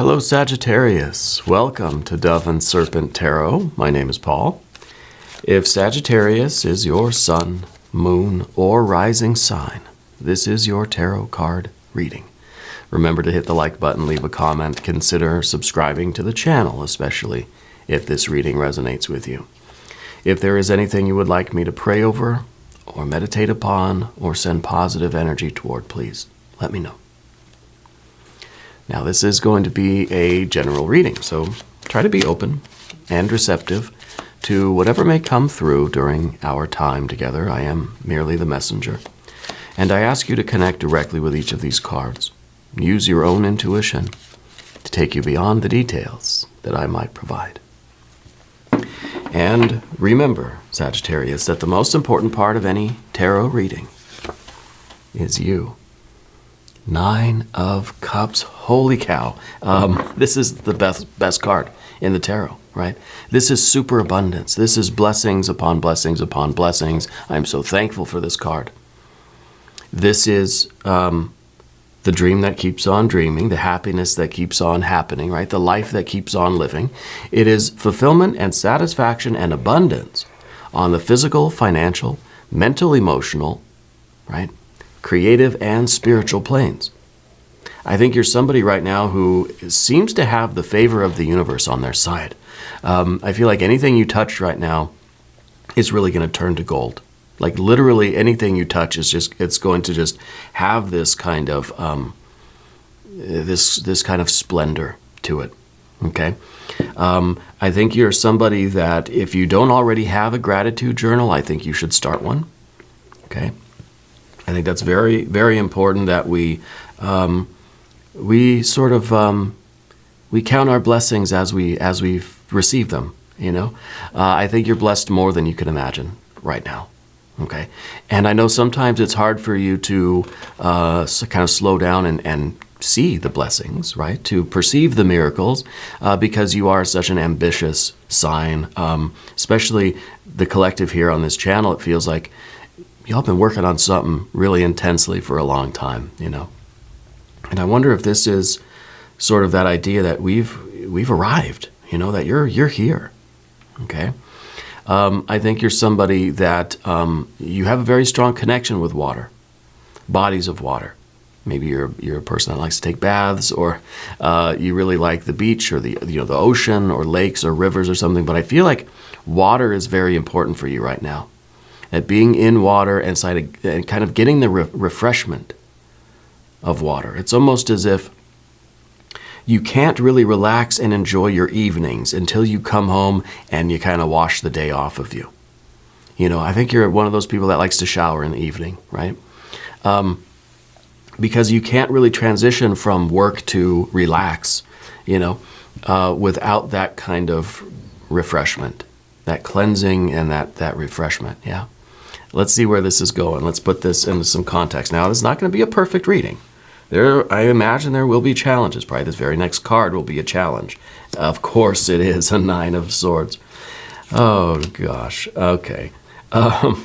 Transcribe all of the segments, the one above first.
Hello Sagittarius, welcome to Dove and Serpent Tarot. My name is Paul. If Sagittarius is your sun, moon, or rising sign, this is your tarot card reading. Remember to hit the like button, leave a comment, consider subscribing to the channel, especially if this reading resonates with you. If there is anything you would like me to pray over, or meditate upon, or send positive energy toward, please let me know. Now, this is going to be a general reading, so try to be open and receptive to whatever may come through during our time together. I am merely the messenger. And I ask you to connect directly with each of these cards. Use your own intuition to take you beyond the details that I might provide. And remember, Sagittarius, that the most important part of any tarot reading is you. 9 of Cups. Holy cow. This is the best card in the tarot, right? This is superabundance. This is blessings upon blessings upon blessings. I'm so thankful for this card. This is the dream that keeps on dreaming, the happiness that keeps on happening, right? The life that keeps on living. It is fulfillment and satisfaction and abundance on the physical, financial, mental, emotional, right? Creative and spiritual planes. I think you're somebody right now who seems to have the favor of the universe on their side. I feel like anything you touch right now is really going to turn to gold. Like literally anything you touch is it's going to just have this kind of this kind of splendor to it. Okay. I think you're somebody that if you don't already have a gratitude journal, I think you should start one. Okay. I think that's very, very important that we sort of we count our blessings as we receive them. You know, I think you're blessed more than you can imagine right now. Okay, and I know sometimes it's hard for you to kind of slow down and see the blessings, right? To perceive the miracles because you are such an ambitious sign. Especially the collective here on this channel, it feels like y'all been working on something really intensely for a long time, you know. And I wonder if this is sort of that idea that we've arrived, you know, that you're here, okay? I think you're somebody that you have a very strong connection with water, bodies of water. Maybe you're a person that likes to take baths, or you really like the beach or the ocean or lakes or rivers or something. But I feel like water is very important for you right now. That being in water and kind of getting the refreshment of water. It's almost as if you can't really relax and enjoy your evenings until you come home and you kind of wash the day off of you. You know, I think you're one of those people that likes to shower in the evening, right? Because you can't really transition from work to relax, you know, without that kind of refreshment, that cleansing and that refreshment, yeah? Let's see where this is going. Let's put this into some context. Now, this is not going to be a perfect reading. I imagine there will be challenges. Probably this very next card will be a challenge. Of course it is a 9 of Swords. Oh, gosh. Okay. You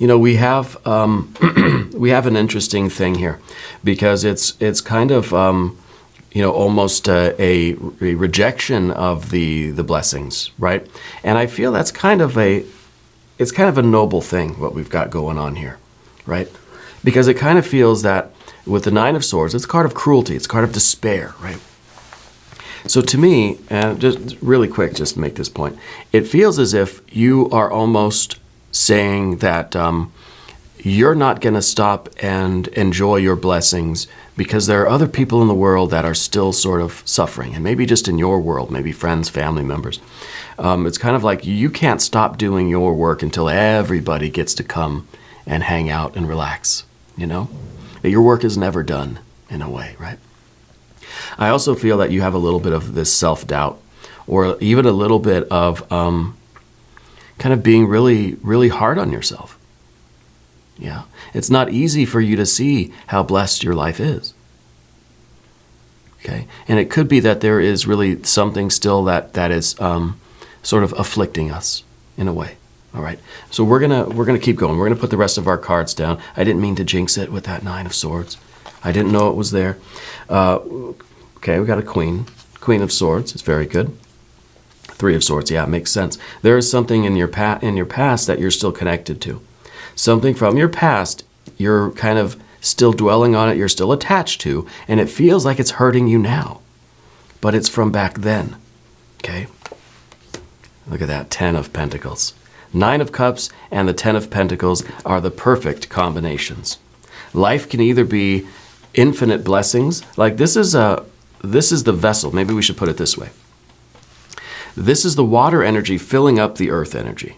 know, we have we have an interesting thing here because it's kind of, you know, almost a rejection of the blessings, right? And I feel that's kind of it's kind of a noble thing, what we've got going on here, right? Because it kind of feels that with the 9 of Swords, it's a card of cruelty, it's a card of despair, right? So to me, and just really quick, just to make this point, it feels as if you are almost saying that you're not going to stop and enjoy your blessings because there are other people in the world that are still sort of suffering, and maybe just in your world, maybe friends, family members. It's kind of like you can't stop doing your work until everybody gets to come and hang out and relax, you know? Your work is never done in a way, right? I also feel that you have a little bit of this self-doubt, or even a little bit of kind of being really, really hard on yourself. Yeah, it's not easy for you to see how blessed your life is. Okay, and it could be that there is really something still that is sort of afflicting us in a way. All right, so we're gonna keep going. We're gonna put the rest of our cards down. I didn't mean to jinx it with that 9 of Swords. I didn't know it was there. Okay, we got a queen. Queen of Swords is very good. Three of Swords, yeah, it makes sense. There is something in your past that you're still connected to. Something from your past, you're kind of still dwelling on it, you're still attached to, and it feels like it's hurting you now. But it's from back then. Okay? Look at that, 10 of Pentacles. 9 of Cups and the 10 of Pentacles are the perfect combinations. Life can either be infinite blessings, like this is the vessel. Maybe we should put it this way. This is the water energy filling up the earth energy,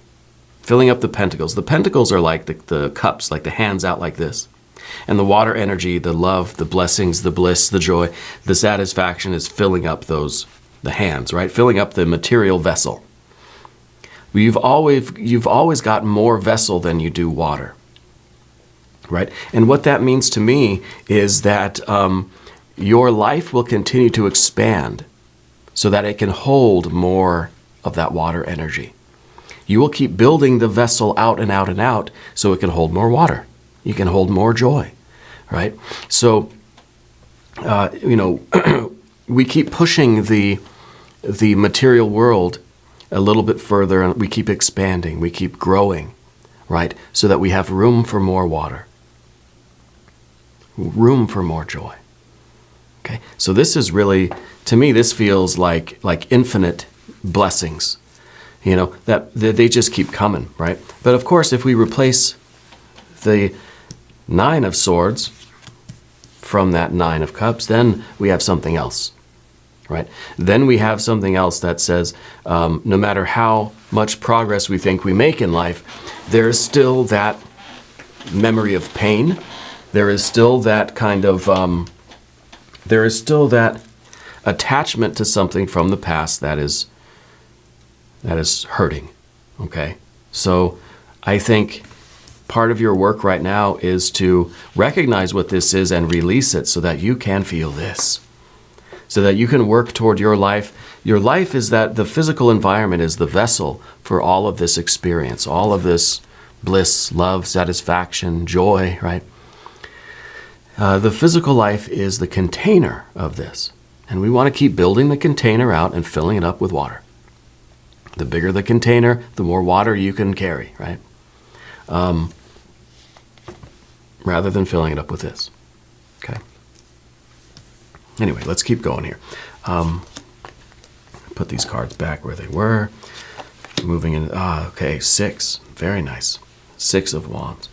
filling up the pentacles. The pentacles are like the cups, like the hands out like this. And the water energy, the love, the blessings, the bliss, the joy, the satisfaction is filling up the hands, right? Filling up the material vessel. You've always got more vessel than you do water, right? And what that means to me is that your life will continue to expand so that it can hold more of that water energy. You will keep building the vessel out and out and out so it can hold more water. You can hold more joy, right? So, we keep pushing the material world a little bit further, and we keep expanding, we keep growing, right? So that we have room for more water, room for more joy. Okay, so this is really, to me, this feels like infinite blessings, that they just keep coming, right? But of course, if we replace the 9 of Swords from that 9 of Cups, then we have something else, right? Then we have something else that says, no matter how much progress we think we make in life, there is still that memory of pain. There is still that kind of, there is still that attachment to something from the past that is hurting, okay? So I think part of your work right now is to recognize what this is and release it so that you can feel this, so that you can work toward your life. Your life is that the physical environment is the vessel for all of this experience, all of this bliss, love, satisfaction, joy, right? The physical life is the container of this. And we want to keep building the container out and filling it up with water. The bigger the container, the more water you can carry, right? Rather than filling it up with this. Okay. Anyway, let's keep going here. Put these cards back where they were. Moving in. Okay, 6. Very nice. 6 of Wands.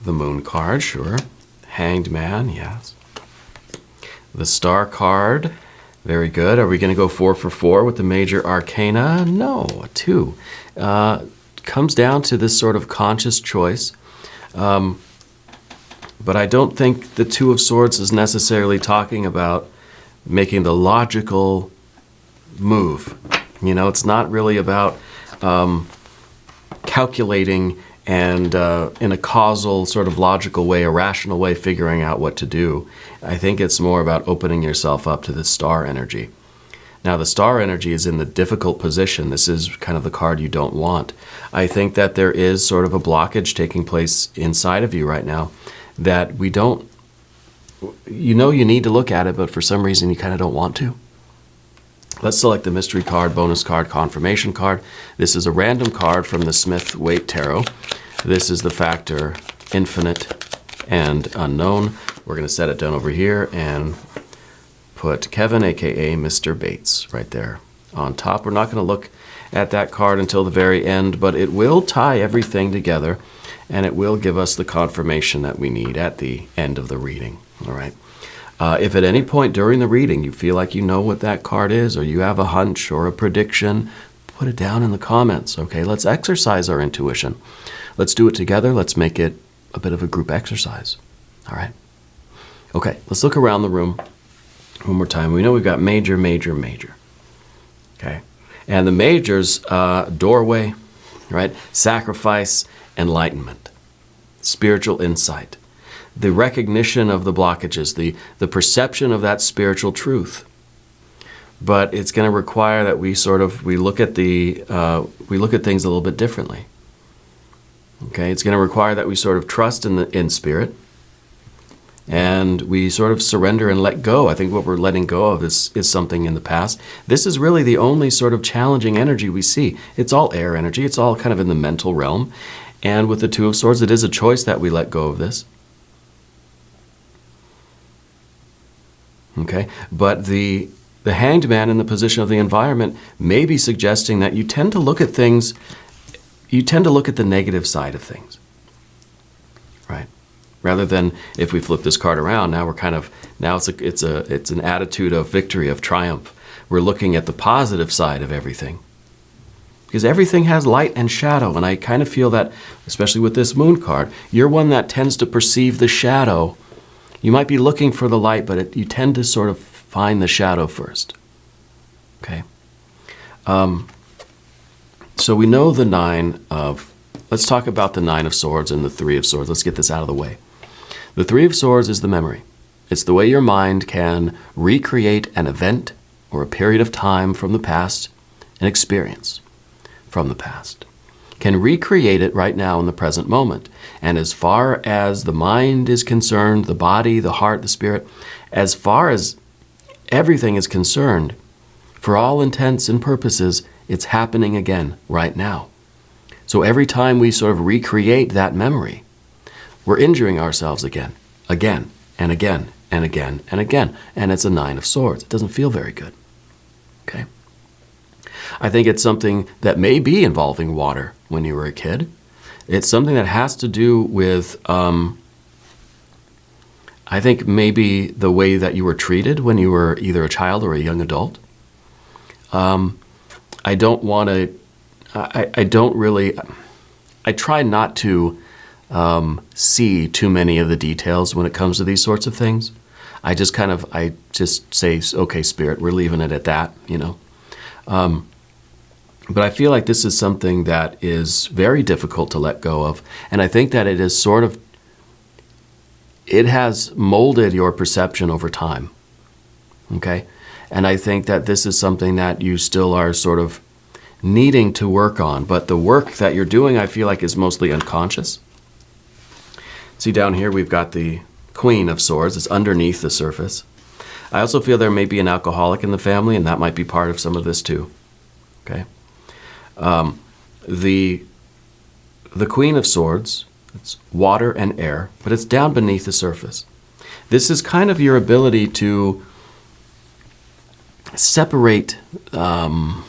The Moon card, sure. Hanged Man, yes. The Star card, very good. Are we going to go 4 for 4 with the major arcana? No, 2. Comes down to this sort of conscious choice. But I don't think the 2 of Swords is necessarily talking about making the logical move. It's not really about calculating and in a causal, sort of logical way, a rational way, figuring out what to do. I think it's more about opening yourself up to the star energy. Now, the star energy is in the difficult position. This is kind of the card you don't want. I think that there is sort of a blockage taking place inside of you right now that we don't, you need to look at it, but for some reason you kind of don't want to. Let's select the mystery card, bonus card, confirmation card. This is a random card from the Smith-Waite Tarot. This is the factor infinite and unknown. We're going to set it down over here and put Kevin, aka Mr. Bates, right there on top. We're not going to look at that card until the very end, but it will tie everything together and it will give us the confirmation that we need at the end of the reading. All right. If at any point during the reading you feel like you know what that card is, or you have a hunch or a prediction, put it down in the comments, okay? Let's exercise our intuition. Let's do it together. Let's make it a bit of a group exercise, all right? Okay, let's look around the room one more time. We know we've got major, major, major, okay? And the majors, doorway, right? Sacrifice, enlightenment, spiritual insight, the recognition of the blockages, the perception of that spiritual truth. But it's going to require that we look at things a little bit differently. Okay, it's going to require that we sort of trust in spirit, and we sort of surrender and let go. I think what we're letting go of is something in the past. This is really the only sort of challenging energy we see. It's all air energy. It's all kind of in the mental realm. And with the Two of Swords, it is a choice that we let go of this. Okay, but the Hanged Man in the position of the environment may be suggesting that you tend to look at things, you tend to look at the negative side of things, right? Rather than, if we flip this card around, now we're kind of, now it's an attitude of victory, of triumph. We're looking at the positive side of everything. Because everything has light and shadow, and I kind of feel that, especially with this Moon card, you're one that tends to perceive the shadow. You might be looking for the light, but you tend to sort of find the shadow first. Okay? So we know the Nine of, let's talk about the Nine of Swords and the Three of Swords. Let's get this out of the way. The Three of Swords is the memory. It's the way your mind can recreate an event or a period of time from the past, an experience from the past. Can recreate it right now in the present moment. And as far as the mind is concerned, the body, the heart, the spirit, as far as everything is concerned, for all intents and purposes, it's happening again right now. So every time we sort of recreate that memory, we're injuring ourselves again, and again, and again, and again. And it's a Nine of Swords. It doesn't feel very good. Okay? I think it's something that may be involving water when you were a kid. It's something that has to do with, I think maybe the way that you were treated when you were either a child or a young adult. I don't want to, I don't really, I try not to see too many of the details when it comes to these sorts of things. I just say, okay, Spirit, we're leaving it at that, you know. But I feel like this is something that is very difficult to let go of. And I think that it is sort of, it has molded your perception over time. Okay? And I think that this is something that you still are sort of needing to work on. But the work that you're doing, I feel like, is mostly unconscious. See, down here we've got the Queen of Swords. It's underneath the surface. I also feel there may be an alcoholic in the family, and that might be part of some of this too. Okay? The Queen of Swords, it's water and air, but it's down beneath the surface. This is kind of your ability to separate the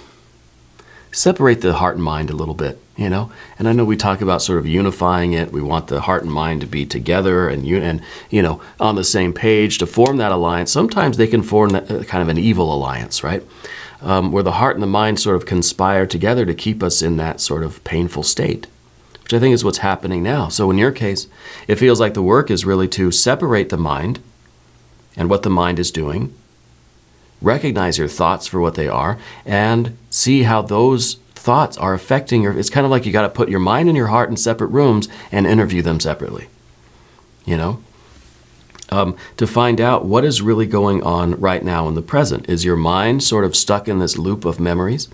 heart and mind a little bit, you know. And I know we talk about sort of unifying it. We want the heart and mind to be together and you know, on the same page to form that alliance. Sometimes they can form kind of an evil alliance, right? Where the heart and the mind sort of conspire together to keep us in that sort of painful state, which I think is what's happening now. So in your case, it feels like the work is really to separate the mind and what the mind is doing, recognize your thoughts for what they are, and see how those thoughts are affecting your, it's kind of like you got to put your mind and your heart in separate rooms and interview them separately, you know? To find out what is really going on right now in the present. Is your mind sort of stuck in this loop of memories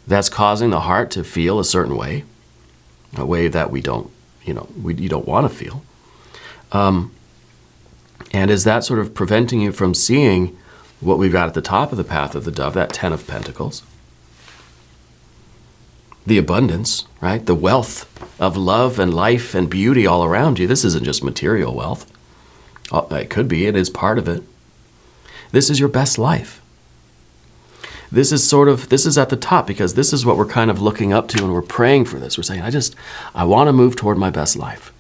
that's causing the heart to feel a certain way, a way that we don't, you know, you don't want to feel? And is that sort of preventing you from seeing what we've got at the top of the path of the dove, that Ten of Pentacles? The abundance, right? The wealth of love and life and beauty all around you. This isn't just material wealth. It could be, it is part of it. This is your best life. This is at the top, because this is what we're kind of looking up to, and we're praying for this. We're saying, I want to move toward my best life.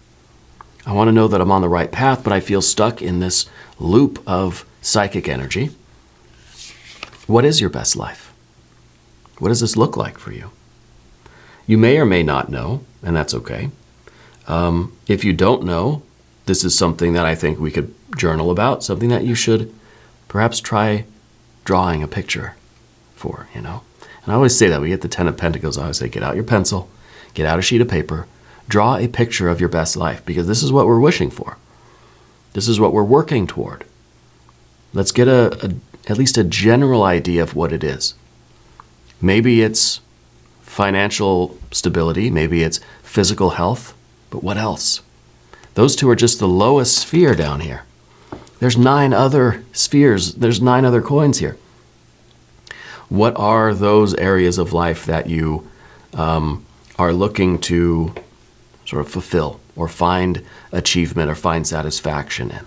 I want to know that I'm on the right path, but I feel stuck in this loop of psychic energy. What is your best life? What does this look like for you? You may or may not know, and that's okay. If you don't know, this is something that I think we could journal about, something that you should perhaps try drawing a picture for, you know. And I always say that. We get the Ten of Pentacles. I always say, get out your pencil, get out a sheet of paper, draw a picture of your best life, because this is what we're wishing for. This is what we're working toward. Let's get at least a general idea of what it is. Maybe it's financial stability, maybe it's physical health, but what else? Those two are just the lowest sphere down here. There's 9 other spheres. There's 9 other coins here. What are those areas of life that you are looking to sort of fulfill or find achievement or find satisfaction in?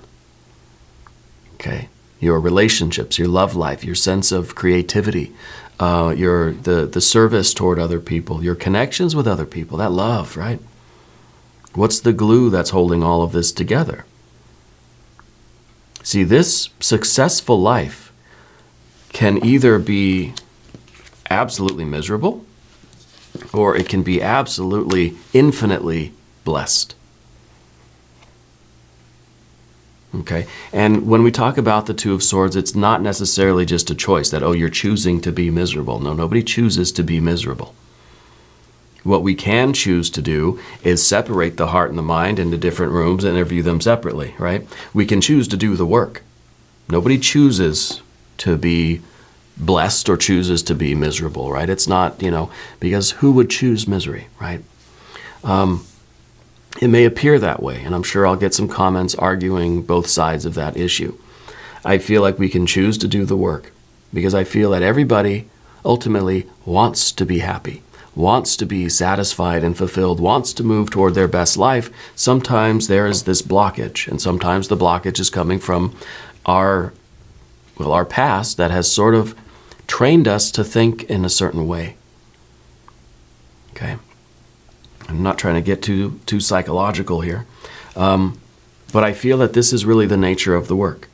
Okay, your relationships, your love life, your sense of creativity, the service toward other people, your connections with other people, that love, right? What's the glue that's holding all of this together? See, this successful life can either be absolutely miserable or it can be absolutely infinitely blessed. Okay, and when we talk about the Two of Swords, it's not necessarily just a choice that, oh, you're choosing to be miserable. No, nobody chooses to be miserable. What we can choose to do is separate the heart and the mind into different rooms and interview them separately, right? We can choose to do the work. Nobody chooses to be blessed or chooses to be miserable, right? It's not, because who would choose misery, right? It may appear that way, and I'm sure I'll get some comments arguing both sides of that issue. I feel like we can choose to do the work because I feel that everybody ultimately wants to be happy, wants to be satisfied and fulfilled, wants to move toward their best life. Sometimes there is this blockage, and sometimes the blockage is coming from our past that has sort of trained us to think in a certain way. Okay? I'm not trying to get too psychological here, but I feel that this is really the nature of the work.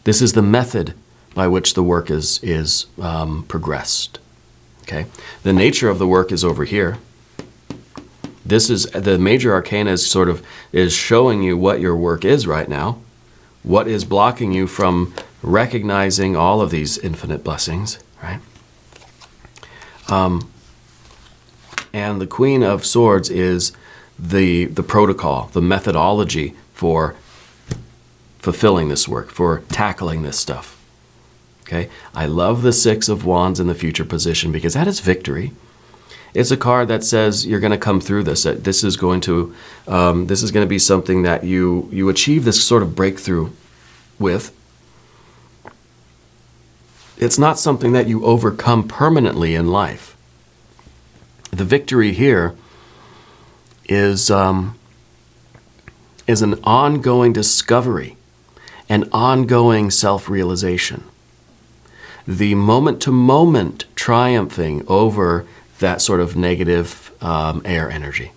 This is the method by which the work is progressed. Okay, the nature of the work is over here. This is the major arcana is showing you what your work is right now, what is blocking you from recognizing all of these infinite blessings, right? And the Queen of Swords is the protocol, the methodology for fulfilling this work, for tackling this stuff. Okay, I love the Six of Wands in the future position because that is victory. It's a card that says you're going to come through this. That this is going to be something that you achieve this sort of breakthrough with. It's not something that you overcome permanently in life. The victory here is an ongoing discovery, an ongoing self-realization. The moment-to-moment triumphing over that sort of negative air energy.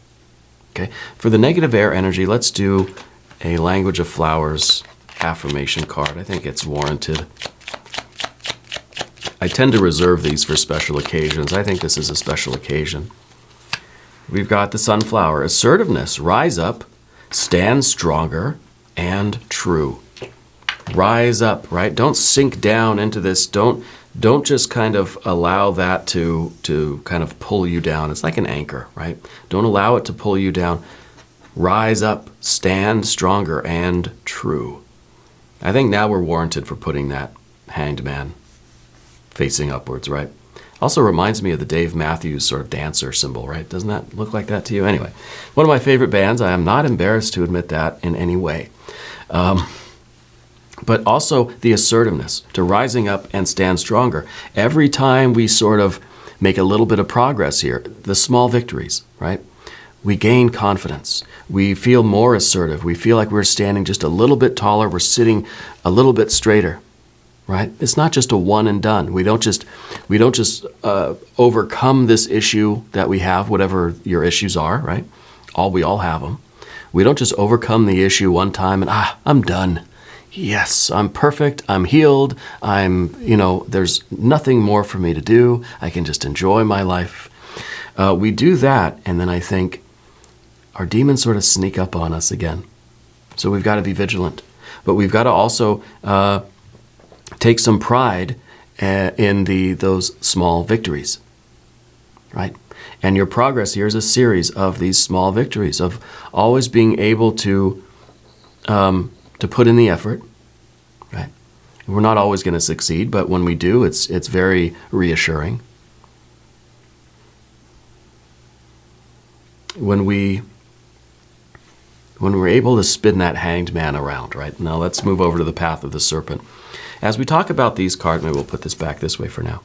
Okay, for the negative air energy, let's do a Language of Flowers affirmation card. I think it's warranted. I tend to reserve these for special occasions. I think this is a special occasion. We've got the Sunflower. Assertiveness. Rise up, stand stronger, and true. Rise up, right? Don't sink down into this. Don't just kind of allow that to kind of pull you down. It's like an anchor, right? Don't allow it to pull you down. Rise up, stand stronger, and true. I think now we're warranted for putting that hanged man facing upwards, right? Also reminds me of the Dave Matthews sort of dancer symbol, right? Doesn't that look like that to you? Anyway, one of my favorite bands. I am not embarrassed to admit that in any way. But also the assertiveness, to rising up and stand stronger. Every time we sort of make a little bit of progress here, the small victories, right? We gain confidence. We feel more assertive. We feel like we're standing just a little bit taller. We're sitting a little bit straighter, right? It's not just a one and done. We don't just overcome this issue that we have, whatever your issues are, right? We all have them. We don't just overcome the issue one time and I'm done. Yes, I'm perfect. I'm healed. There's nothing more for me to do. I can just enjoy my life. We do that, and then I think our demons sort of sneak up on us again. So we've got to be vigilant. But we've got to also take some pride in those small victories, right? And your progress here is a series of these small victories, of always being able to put in the effort, right? We're not always going to succeed, but when we do, it's very reassuring. When we when we're able to spin that hanged man around, right? Now let's move over to the path of the serpent. As we talk about these cards, maybe we'll put this back this way for now.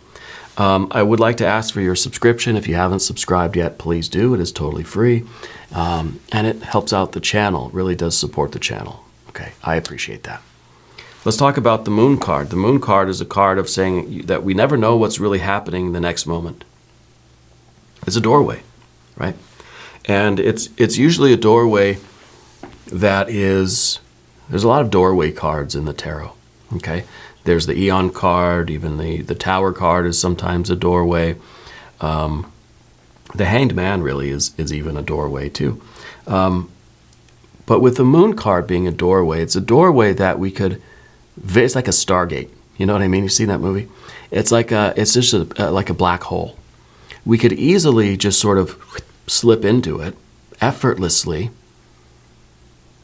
I would like to ask for your subscription. If you haven't subscribed yet, please do. It is totally free. And it helps out the channel. It really does support the channel. Okay, I appreciate that. Let's talk about the moon card. The moon card is a card of saying that we never know what's really happening the next moment. It's a doorway, right? And it's usually a doorway that is, there's a lot of doorway cards in the tarot, okay? There's the Eon card, even the Tower card is sometimes a doorway. The Hanged Man really is even a doorway too. But with the Moon card being a doorway, it's a doorway that we could, it's like a Stargate. You know what I mean? You've seen that movie? It's like it's just like a black hole. We could easily just sort of slip into it effortlessly,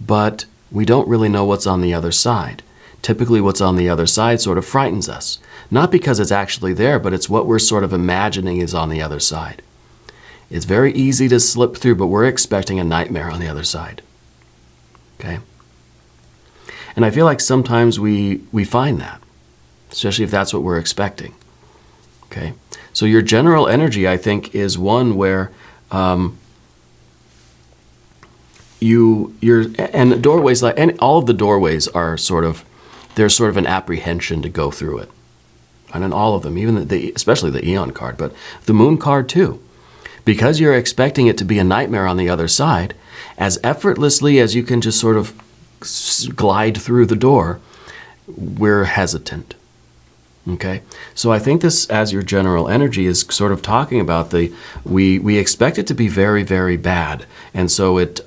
but we don't really know what's on the other side. Typically what's on the other side sort of frightens us. Not because it's actually there, but it's what we're sort of imagining is on the other side. It's very easy to slip through, but we're expecting a nightmare on the other side. Okay? And I feel like sometimes we find that, especially if that's what we're expecting. Okay? So your general energy, I think, is one where and doorways, like, and all of the doorways are sort of, there's sort of an apprehension to go through it. And in all of them, even especially the Eon card, but the Moon card too. Because you're expecting it to be a nightmare on the other side, as effortlessly as you can just sort of glide through the door, we're hesitant. Okay? So I think this, as your general energy, is sort of talking about we expect it to be very, very bad. And so it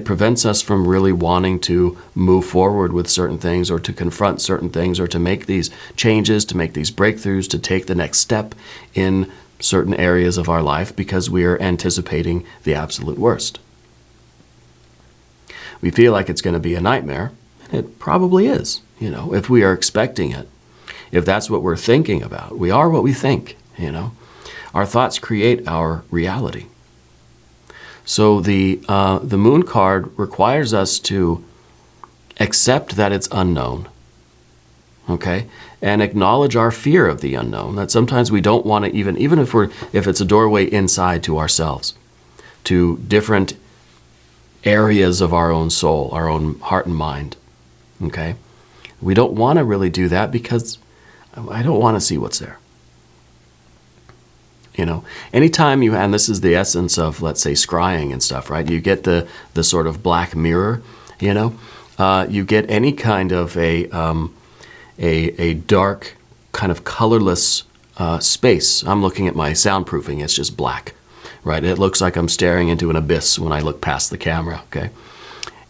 prevents us from really wanting to move forward with certain things, or to confront certain things, or to make these changes, to make these breakthroughs, to take the next step in certain areas of our life, because we are anticipating the absolute worst. We feel like it's going to be a nightmare, and it probably is, you know, if we are expecting it. If that's what we're thinking about, we are what we think, you know. Our thoughts create our reality. So the Moon card requires us to accept that it's unknown, okay, and acknowledge our fear of the unknown. That sometimes we don't want to even if it's a doorway inside to ourselves, to different areas of our own soul, our own heart and mind, okay. We don't want to really do that because I don't want to see what's there. You know, anytime you, and this is the essence of, let's say, scrying and stuff, right? You get the sort of black mirror, you know? You get any kind of a dark, kind of colorless space. I'm looking at my soundproofing. It's just black, right? It looks like I'm staring into an abyss when I look past the camera, okay?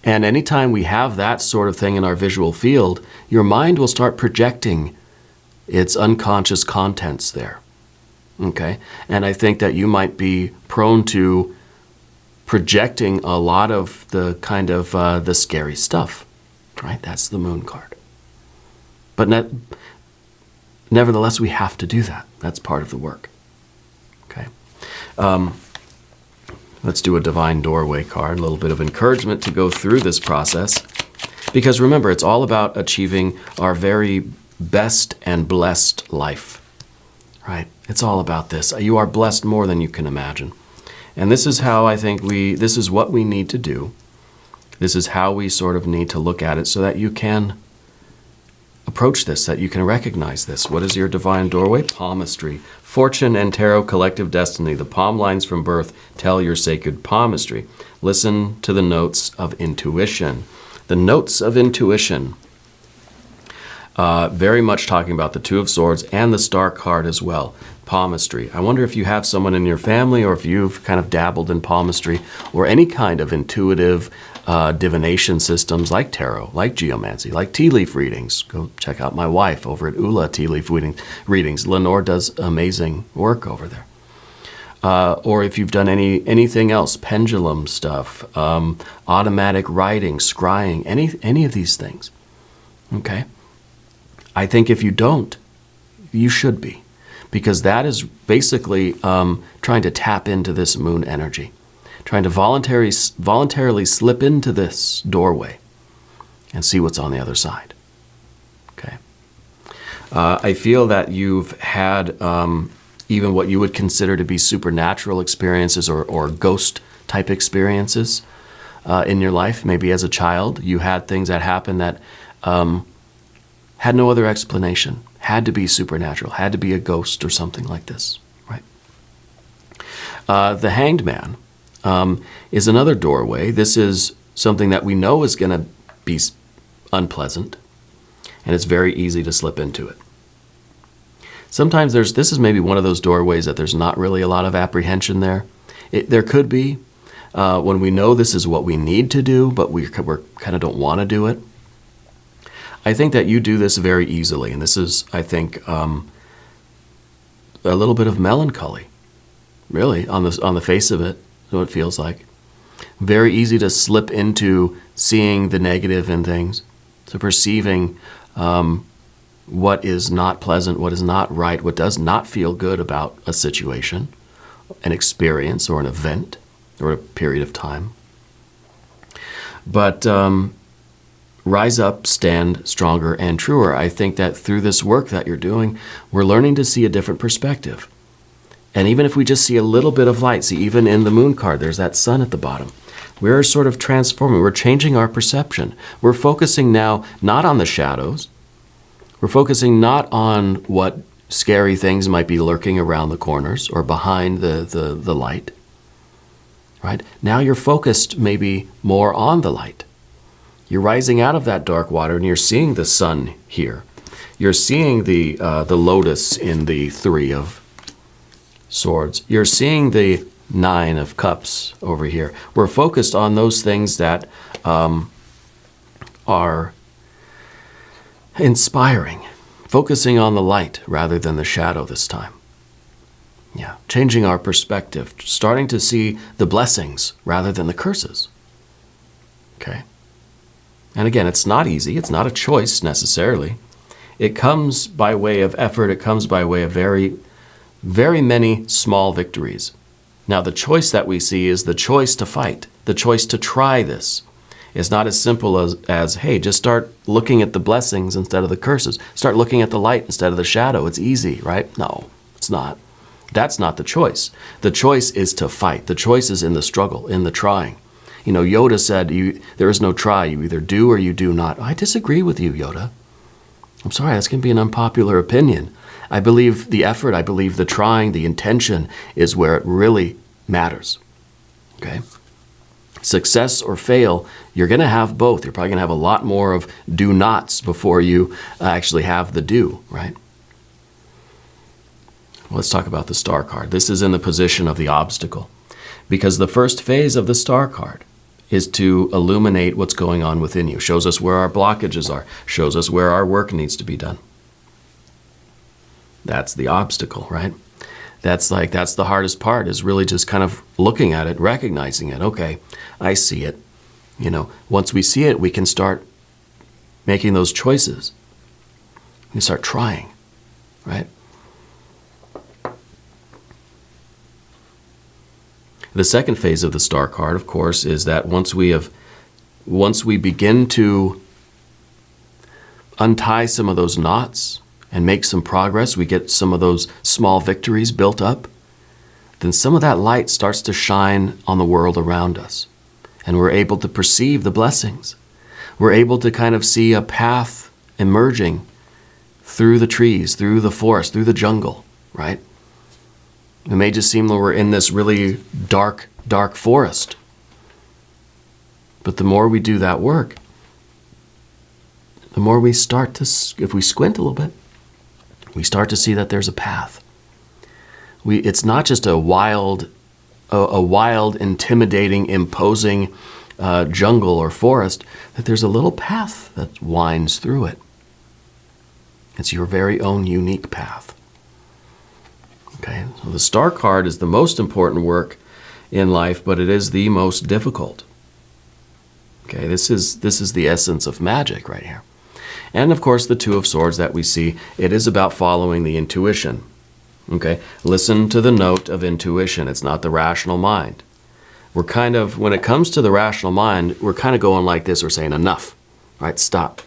And anytime we have that sort of thing in our visual field, your mind will start projecting its unconscious contents there, okay? And I think that you might be prone to projecting a lot of the kind of the scary stuff, right? That's the Moon card. But nevertheless, we have to do that. That's part of the work, okay? Let's do a Divine Doorway card, a little bit of encouragement to go through this process. Because remember, it's all about achieving our very best and blessed life, right? It's all about this. You are blessed more than you can imagine. And this is how I think this is what we need to do. This is how we sort of need to look at it so that you can approach this, that you can recognize this. What is your Divine Doorway? Palmistry. Fortune and Tarot Collective Destiny. The palm lines from birth tell your sacred palmistry. Listen to the notes of intuition. The notes of intuition. Very much talking about the Two of Swords and the Star card as well. Palmistry. I wonder if you have someone in your family, or if you've kind of dabbled in palmistry, or any kind of intuitive divination systems like tarot, like geomancy, like tea leaf readings. Go check out my wife over at Ula Tea Leaf Readings. Lenore does amazing work over there. Or if you've done anything else, pendulum stuff, automatic writing, scrying, any of these things. Okay? I think if you don't, you should be. Because that is basically trying to tap into this moon energy. trying to voluntarily slip into this doorway and see what's on the other side. Okay. I feel that you've had even what you would consider to be supernatural experiences or ghost type experiences in your life. Maybe as a child, you had things that happened that had no other explanation, had to be supernatural, had to be a ghost or something like this, right? The Hanged Man is another doorway. This is something that we know is going to be unpleasant, and it's very easy to slip into it. Sometimes this is maybe one of those doorways that there's not really a lot of apprehension there. There could be when we know this is what we need to do, but we kind of don't want to do it. I think that you do this very easily, and this is, I think, a little bit of melancholy, really, on the face of it, is what it feels like. Very easy to slip into seeing the negative in things, to perceiving what is not pleasant, what is not right, what does not feel good about a situation, an experience, or an event, or a period of time. But rise up, stand stronger and truer. I think that through this work that you're doing, we're learning to see a different perspective. And even if we just see a little bit of light, see, even in the moon card, there's that sun at the bottom. We're sort of transforming. We're changing our perception. We're focusing now not on the shadows. We're focusing not on what scary things might be lurking around the corners or behind the light. Right? Now you're focused maybe more on the light. You're rising out of that dark water and you're seeing the sun here. You're seeing the lotus in the 3 of Swords. You're seeing the 9 of Cups over here. We're focused on those things that are inspiring, focusing on the light rather than the shadow this time. Yeah, changing our perspective, starting to see the blessings rather than the curses. Okay. And again, it's not easy. It's not a choice necessarily. It comes by way of effort. It comes by way of very, very many small victories. Now, the choice that we see is the choice to fight, the choice to try this. It's not as simple as, hey, just start looking at the blessings instead of the curses. Start looking at the light instead of the shadow. It's easy, right? No, it's not. That's not the choice. The choice is to fight. The choice is in the struggle, in the trying. You know, Yoda said, there is no try. You either do or you do not. I disagree with you, Yoda. I'm sorry, that's going to be an unpopular opinion. I believe the effort, I believe the trying, the intention is where it really matters. Okay? Success or fail, you're going to have both. You're probably going to have a lot more of do nots before you actually have the do, right? Let's talk about the star card. This is in the position of the obstacle, because the first phase of the star card is to illuminate what's going on within you. Shows us where our blockages are, shows us where our work needs to be done. That's the obstacle, right? That's the hardest part, is really just kind of looking at it, recognizing it. Okay, I see it. You know, once we see it, we can start making those choices. We can start trying, right? The second phase of the star card, of course, is that once we begin to untie some of those knots and make some progress, we get some of those small victories built up, then some of that light starts to shine on the world around us. And we're able to perceive the blessings. We're able to kind of see a path emerging through the trees, through the forest, through the jungle, right? It may just seem that we're in this really dark, dark forest. But the more we do that work, the more we start to, if we squint a little bit, we start to see that there's a path. It's not just a wild, intimidating, imposing jungle or forest, that there's a little path that winds through it. It's your very own unique path. Okay, so the star card is the most important work in life, but it is the most difficult. Okay, this is the essence of magic right here. And of course, the 2 of Swords that we see, it is about following the intuition. Okay, listen to the note of intuition. It's not the rational mind. we're kind of, when it comes to the rational mind, we're kind of going like this. We're saying enough, right? Stop,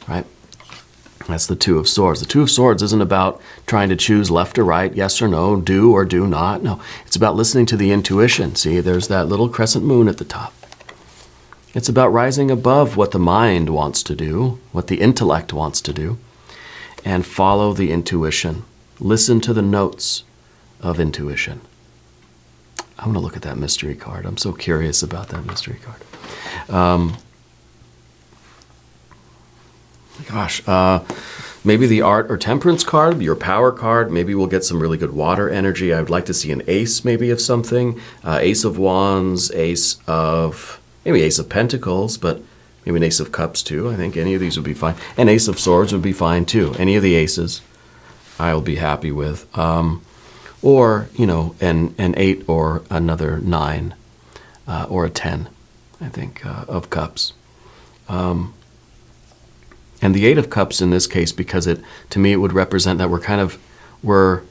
right? That's the Two of Swords. The Two of Swords isn't about trying to choose left or right, yes or no, do or do not. No, it's about listening to the intuition. See, there's that little crescent moon at the top. It's about rising above what the mind wants to do, what the intellect wants to do, and follow the intuition. Listen to the notes of intuition. I'm going to look at that mystery card. I'm so curious about that mystery card. Maybe the Art or Temperance card, your Power card. Maybe we'll get some really good water energy. I would like to see an ace maybe of something. Ace of Wands, maybe Ace of Pentacles, but maybe an Ace of Cups too. I think any of these would be fine. And Ace of Swords would be fine too. Any of the aces I'll be happy with. Or, an 8 or another 9 or a 10, I think, of Cups. And the 8 of Cups in this case, because to me it would represent that we're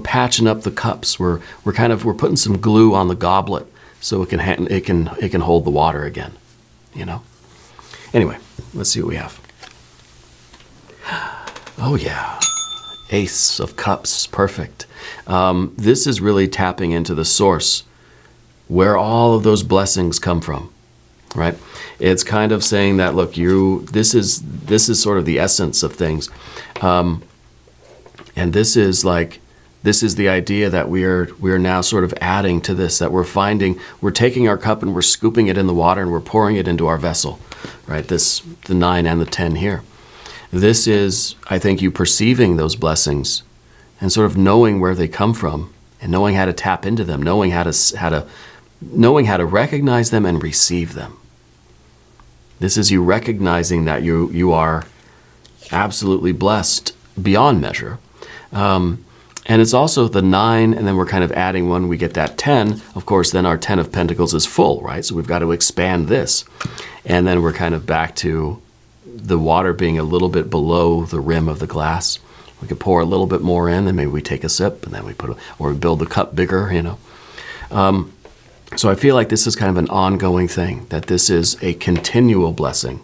patching up the cups. We're putting some glue on the goblet so it can hold the water again. Anyway, let's see what we have. Oh yeah, Ace of Cups, perfect. This is really tapping into the source where all of those blessings come from, right? It's kind of saying that, look, this is sort of the essence of things. And this is the idea that we are now sort of adding to this, that we're taking our cup and we're scooping it in the water and we're pouring it into our vessel, right? The 9 and the 10 here. This is, I think, you perceiving those blessings and sort of knowing where they come from and knowing how to tap into them, knowing how to recognize them and receive them. This is you recognizing that you are absolutely blessed beyond measure. And it's also the 9, and then we're kind of adding one, we get that 10. Of course, then our 10 of Pentacles is full, right? So we've got to expand this. And then we're kind of back to the water being a little bit below the rim of the glass. We could pour a little bit more in, and maybe we take a sip, and then we we build the cup bigger, So I feel like this is kind of an ongoing thing, that this is a continual blessing.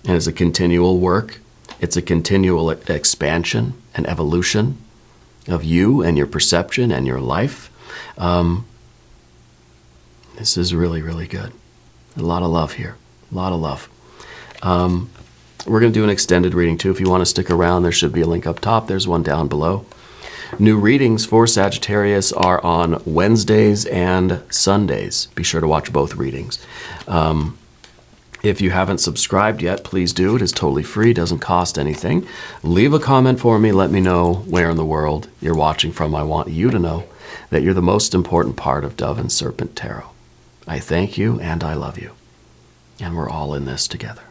And it's a continual work. It's a continual expansion and evolution of you and your perception and your life. This is really, really good. A lot of love here. A lot of love. We're going to do an extended reading too. If you want to stick around, there should be a link up top. There's one down below. New readings for Sagittarius are on Wednesdays and Sundays. Be sure to watch both readings. If you haven't subscribed yet, please do. It is totally free, doesn't cost anything. Leave a comment for me. Let me know where in the world you're watching from. I want you to know that you're the most important part of Dove and Serpent Tarot. I thank you and I love you. And we're all in this together.